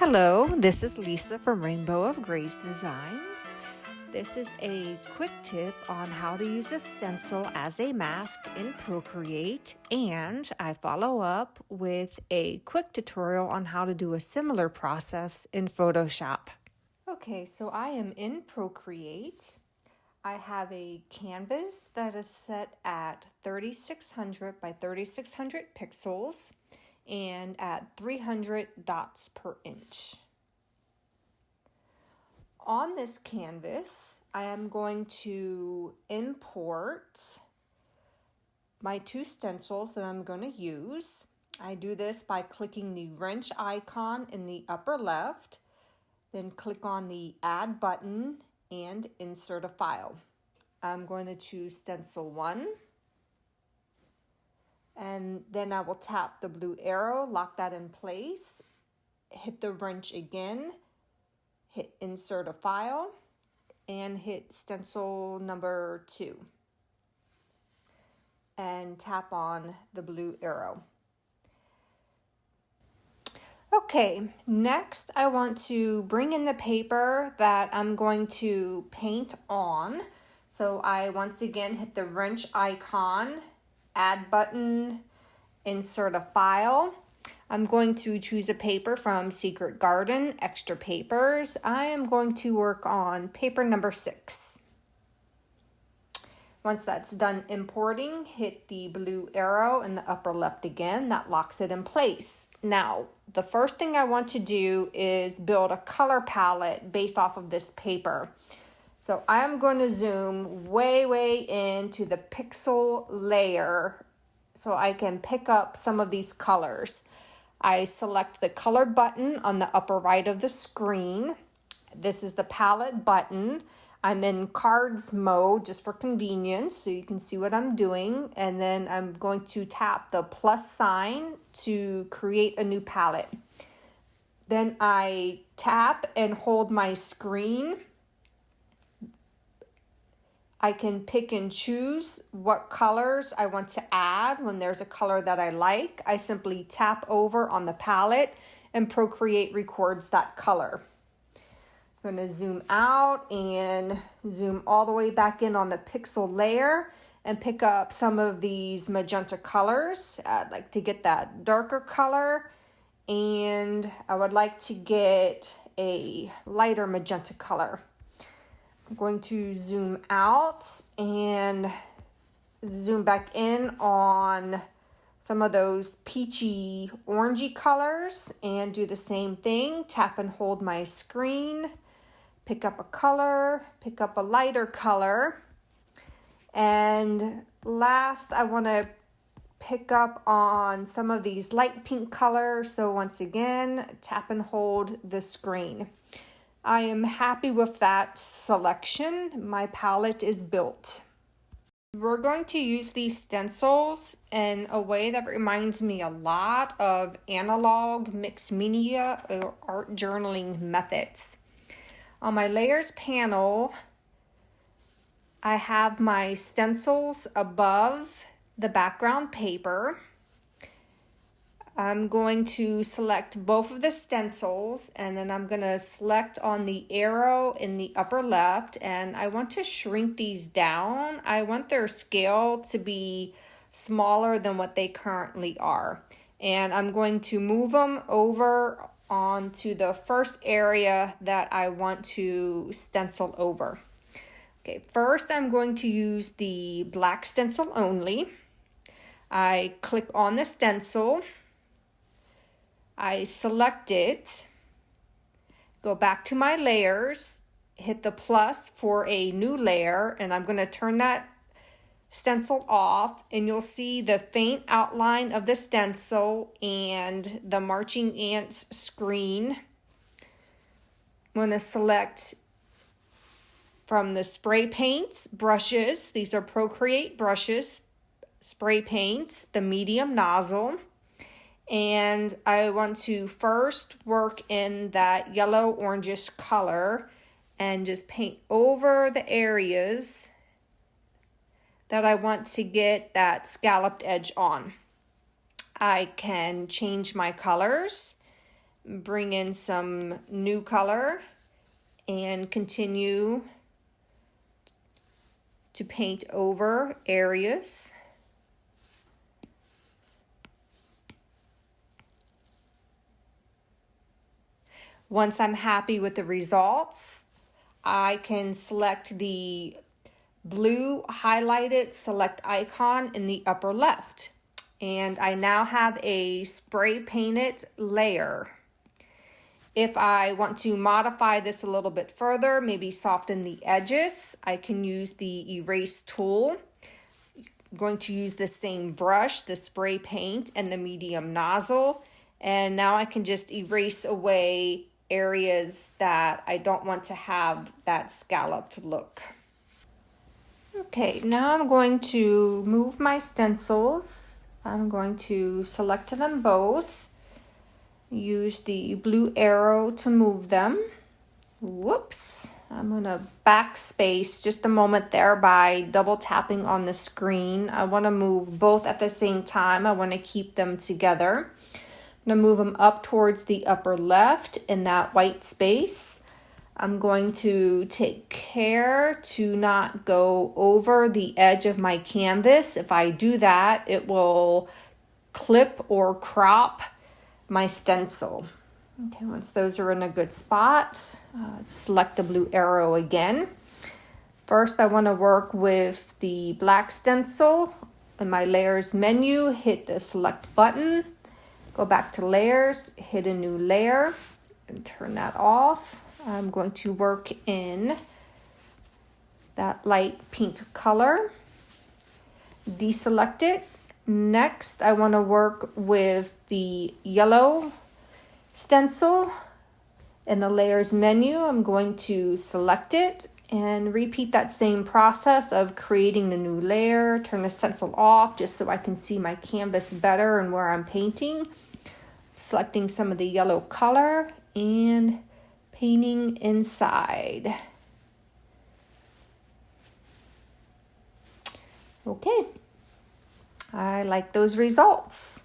Hello, this is Lisa from Rainbow of Grays Designs. This is a quick tip on how to use a stencil as a mask in Procreate, and I follow up with a quick tutorial on how to do a similar process in Photoshop. Okay, so I am in Procreate. I have a canvas that is set at 3600 by 3600 pixels and at 300 dots per inch. On this canvas, I am going to import my two stencils that I'm going to use. I do this by clicking the wrench icon in the upper left, then click on the Add button and insert a file. I'm going to choose Stencil 1. And then I will tap the blue arrow, lock that in place, hit the wrench again, hit insert a file, and hit stencil number 2. And tap on the blue arrow. Okay, next I want to bring in the paper that I'm going to paint on. So I once again hit the wrench icon, Add button, insert a file. I'm going to choose a paper from Secret Garden, Extra Papers. I am going to work on paper number 6. Once that's done importing, hit the blue arrow in the upper left again. That locks it in place. Now, the first thing I want to do is build a color palette based off of this paper. So I'm going to zoom way into the pixel layer so I can pick up some of these colors. I select the color button on the upper right of the screen. This is the palette button. I'm in cards mode just for convenience so you can see what I'm doing. And then I'm going to tap the plus sign to create a new palette. Then I tap and hold my screen. I can pick and choose what colors I want to add. When there's a color that I like, I simply tap over on the palette and Procreate records that color. I'm going to zoom out and zoom all the way back in on the pixel layer and pick up some of these magenta colors. I'd like to get that darker color, and I would like to get a lighter magenta color. I'm going to zoom out and zoom back in on some of those peachy orangey colors and do the same thing. Tap and hold my screen, pick up a color, pick up a lighter color. And last, I want to pick up on some of these light pink colors. So once again, tap and hold the screen. I am happy with that selection. My palette is built. We're going to use these stencils in a way that reminds me a lot of analog mixed media or art journaling methods. On my layers panel, I have my stencils above the background paper. I'm going to select both of the stencils, and then I'm going to select on the arrow in the upper left, and I want to shrink these down. I want their scale to be smaller than what they currently are. And I'm going to move them over onto the first area that I want to stencil over. Okay, first I'm going to use the black stencil only. I click on the stencil. I select it, go back to my layers, hit the plus for a new layer, and I'm going to turn that stencil off, and you'll see the faint outline of the stencil and the marching ants screen. I'm going to select from the spray paints, brushes. These are Procreate brushes, spray paints, the medium nozzle. And I want to first work in that yellow orangish color and just paint over the areas that I want to get that scalloped edge on. I can change my colors, bring in some new color and continue to paint over areas. Once I'm happy with the results, I can select the blue highlighted select icon in the upper left. And I now have a spray painted layer. If I want to modify this a little bit further, maybe soften the edges, I can use the erase tool. I'm going to use the same brush, the spray paint, and the medium nozzle. And now I can just erase away areas that I don't want to have that scalloped look. Okay, now I'm going to move my stencils. I'm going to select them both. Use the blue arrow to move them. Whoops, I'm gonna backspace just a moment there by double tapping on the screen. I wanna move both at the same time. I wanna keep them together. I'm gonna move them up towards the upper left in that white space. I'm going to take care to not go over the edge of my canvas. If I do that, it will clip or crop my stencil. Okay, once those are in a good spot, select the blue arrow again. First, I want to work with the black stencil. In my layers menu, hit the select button. Go back to layers, hit a new layer, and turn that off. I'm going to work in that light pink color. Deselect it. Next, I want to work with the yellow stencil. In the layers menu, I'm going to select it and repeat that same process of creating the new layer. Turn the stencil off just so I can see my canvas better and where I'm painting. Selecting some of the yellow color and painting inside. Okay, I like those results.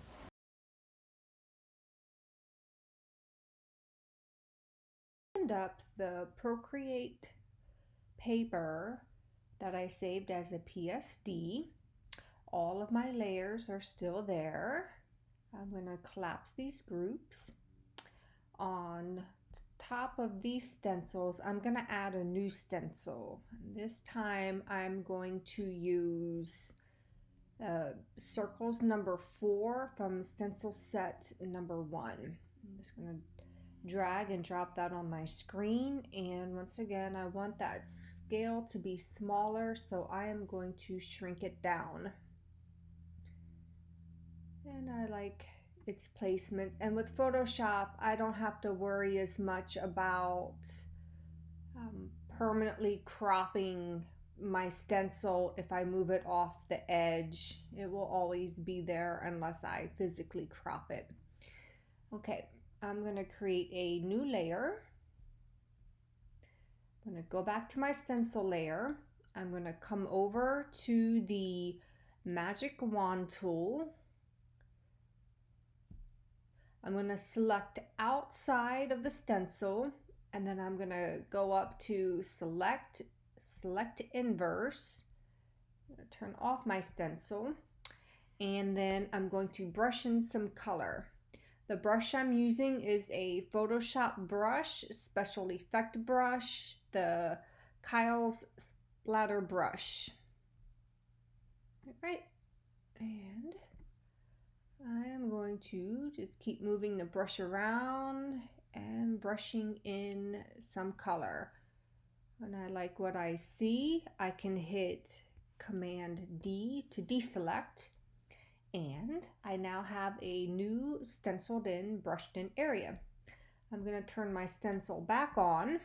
Up the Procreate paper that I saved as a PSD. All of my layers are still there. I'm going to collapse these groups. On top of these stencils, I'm going to add a new stencil. This time I'm going to use circles number 4 from stencil set number 1. I'm just going to drag and drop that on my screen, and once again I want that scale to be smaller, so I am going to shrink it down. And I like its placement, and with Photoshop I don't have to worry as much about permanently cropping my stencil. If I move it off the edge, it will always be there unless I physically crop it. Okay, I'm going to create a new layer. I'm going to go back to my stencil layer. I'm going to come over to the magic wand tool. I'm going to select outside of the stencil, and then I'm going to go up to select inverse. I'm going to turn off my stencil, and then I'm going to brush in some color. The brush I'm using is a Photoshop brush, special effect brush, the Kyle's splatter brush. All right, and I am going to just keep moving the brush around and brushing in some color. When I like what I see, I can hit Command D to deselect, and I now have a new stenciled in, brushed in area. I'm going to turn my stencil back on.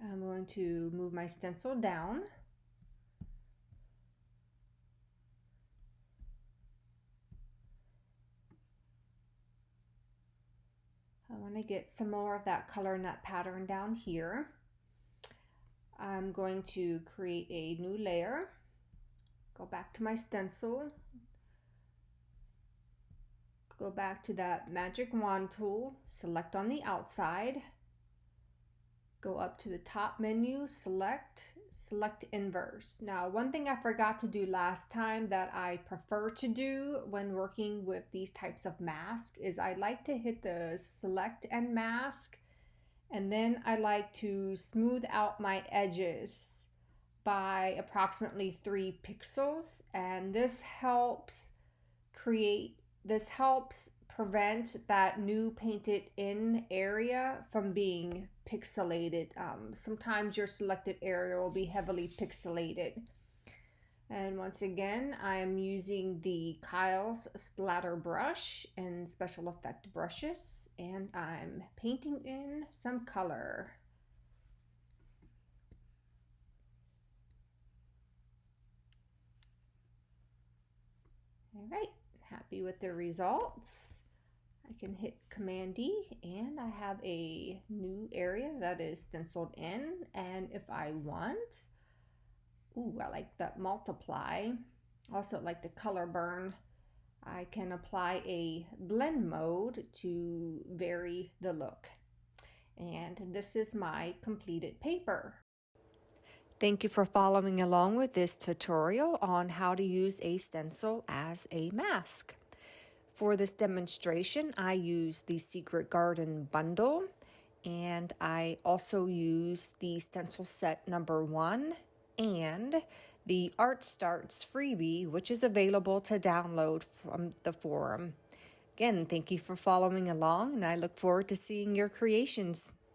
I'm going to move my stencil down. I want to get some more of that color and that pattern down here. I'm going to create a new layer. Go back to my stencil. Go back to that magic wand tool, select on the outside, go up to the top menu, select inverse. Now, one thing I forgot to do last time that I prefer to do when working with these types of masks is I like to hit the select and mask, and then I like to smooth out my edges by approximately 3 pixels, and this helps prevent that new painted in area from being pixelated. Sometimes your selected area will be heavily pixelated. And once again, I'm using the Kyle's splatter brush and special effect brushes, and I'm painting in some color. All right, happy with the results. I can hit Command D and I have a new area that is stenciled in. And if I want, ooh, I like that multiply. Also like the color burn. I can apply a blend mode to vary the look. And this is my completed paper. Thank you for following along with this tutorial on how to use a stencil as a mask. For this demonstration, I used the Secret Garden bundle, and I also used the stencil set number 1 and the Art Starts freebie, which is available to download from the forum. Again, thank you for following along, and I look forward to seeing your creations.